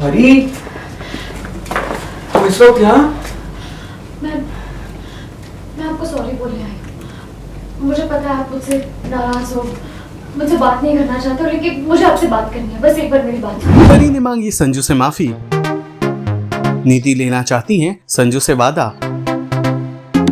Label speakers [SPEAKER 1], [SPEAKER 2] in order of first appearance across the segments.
[SPEAKER 1] हरी, तुम इस वक्त यहाँ?
[SPEAKER 2] मैं आपको सॉरी बोलने आई हूँ। मुझे पता है आप मुझसे नाराज हो, मुझसे बात नहीं करना चाहते हो, लेकिन मुझे आपसे बात करनी है। बस एक बार मेरी बात सुनो।
[SPEAKER 3] परी ने मांगी संजू से माफी। नीति लेना चाहती हैं संजू से वादा।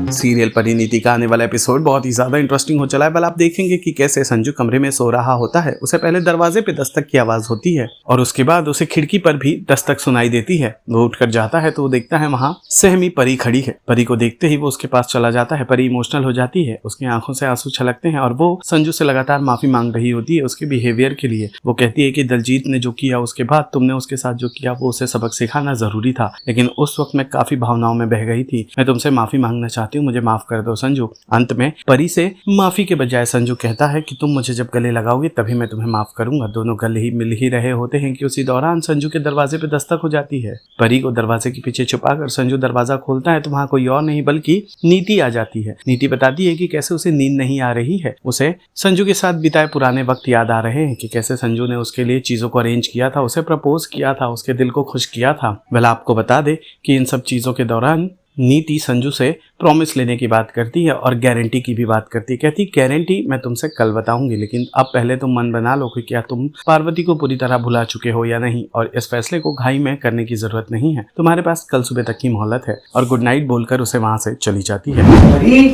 [SPEAKER 3] सीरियल परिणीति का आने वाला एपिसोड बहुत ही ज्यादा इंटरेस्टिंग हो चला है। आप देखेंगे कि कैसे संजू कमरे में सो रहा होता है, उसे पहले दरवाजे पे दस्तक की आवाज होती है और उसके बाद उसे खिड़की पर भी दस्तक सुनाई देती है। वो उठकर जाता है तो वो देखता है वहाँ सहमी परी खड़ी है। परी को देखते ही वो उसके पास चला जाता है। परी इमोशनल हो जाती है, उसकी आंखों से आंसू छलकते हैं और वो संजू से लगातार माफी मांग रही होती है उसके बिहेवियर के लिए। वो कहती है कि दलजीत ने जो किया उसके बाद तुमने उसके साथ जो किया वो उसे सबक सिखाना जरूरी था, लेकिन उस वक्त मैं काफी भावनाओं में बह गई थी। मैं तुमसे माफी मांगना चाहती हूँ, मुझे माफ कर दो संजू। अंत में परी से माफी के बजाय संजू कहता है कि तुम मुझे जब गले लगाओगे तभी मैं तुम्हें माफ करूंगा। दोनों गले ही मिल ही रहे होते हैं कि उसी दौरान संजू के दरवाजे पे दस्तक हो जाती है। परी को दरवाजे के पीछे छुपाकर संजू दरवाजा खोलता है तो वहाँ कोई और नहीं बल्कि नीति आ जाती है। नीति बताती है कि कैसे उसे नींद नहीं आ रही है, उसे संजू के साथ बिताए पुराने वक्त याद आ रहे हैं कि कैसे संजू ने उसके लिए चीजों को अरेंज किया था, उसे प्रपोज किया था, उसके दिल को खुश किया था। भला आपको बता दे कि इन सब चीजों के दौरान नीति संजू से प्रॉमिस लेने की बात करती है और गारंटी की भी बात करती है। कहती गारंटी मैं तुमसे कल बताऊंगी, लेकिन अब पहले तुम मन बना लो कि क्या तुम पार्वती को पूरी तरह भुला चुके हो या नहीं, और इस फैसले को घाई में करने की जरूरत नहीं है। तुम्हारे पास कल सुबह तक की मोहलत है। और गुड नाइट बोलकर उसे वहां से चली जाती है।
[SPEAKER 1] हरी,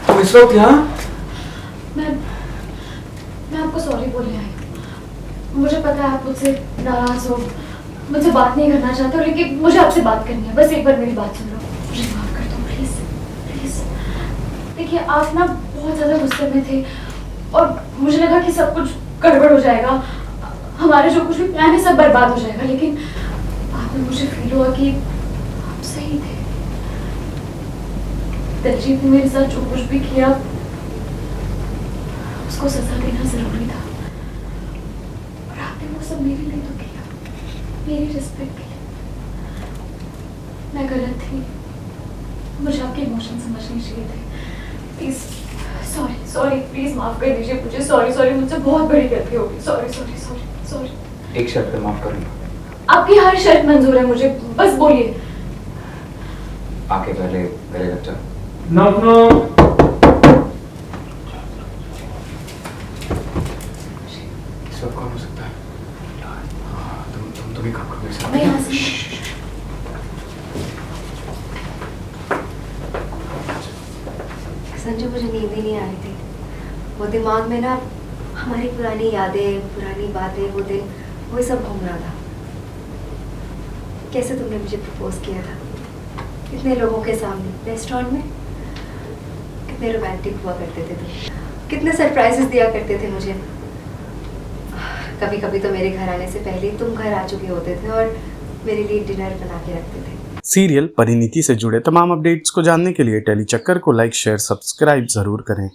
[SPEAKER 1] तुम इस वक्त यहाँ?
[SPEAKER 2] मैं आपको सॉरी बोलने आई हूँ। मुझे पता है आप मुझसे नाराज हो, मुझसे बात नहीं करना चाहते हो, लेकिन मुझे आपसे बात करनी है। बस एक बार मेरी बात सुन लो। मुझे माफ कर दो प्लीज प्लीज। देखिए आप ना बहुत ज्यादा गुस्से में थे और मुझे लगा कि सब कुछ गड़बड़ हो जाएगा, हमारे जो कुछ भी प्लान है सब बर्बाद हो जाएगा, लेकिन बाद में मुझे फील हुआ कि आप सही थे। दलजीत ने मेरे साथ जो कुछ भी किया उसको सजा देना जरूरी था, और आपने वो सब मेरे लिए तो किया, मेरी रिस्पेक्ट के लिए। मैं गलत थी, मुझे आपके इमोशन समझने चाहिए थे। प्लीज सॉरी सॉरी, प्लीज माफ कर दीजिए मुझे। सॉरी सॉरी, मुझसे बहुत बड़ी गलती हो गई। Sorry sorry sorry sorry.
[SPEAKER 1] एक शर्त पे माफ करूंगा।
[SPEAKER 2] आपकी हर शर्त मंजूर है मुझे, बस बोलिए।
[SPEAKER 1] आके पहले गले लग जाओ।
[SPEAKER 4] नो
[SPEAKER 1] इस वक्त कौन हो सकता है? तुम ही काम करो मेरे साथ।
[SPEAKER 2] मैं यहाँ से
[SPEAKER 5] संजू, मुझे नींद ही नहीं आ रही थी। वो दिमाग में ना हमारी पुरानी यादें, पुरानी बातें, वो दिन, वही सब घूम रहा था। कैसे तुमने मुझे प्रपोज किया था, कितने लोगों के सामने, रेस्टोरेंट में, कितने रोमांटिक हुआ करते थे तुम, कितने सरप्राइजेस दिया करते थे मुझे। कभी कभी तो मेरे घर आने से पहले ही तुम घर आ चुके होते थे और मेरे लिए डिनर बना के रखते थे।
[SPEAKER 3] सीरियल परिणीति से जुड़े तमाम अपडेट्स को जानने के लिए टेली चक्कर को लाइक, शेयर, सब्सक्राइब जरूर करें।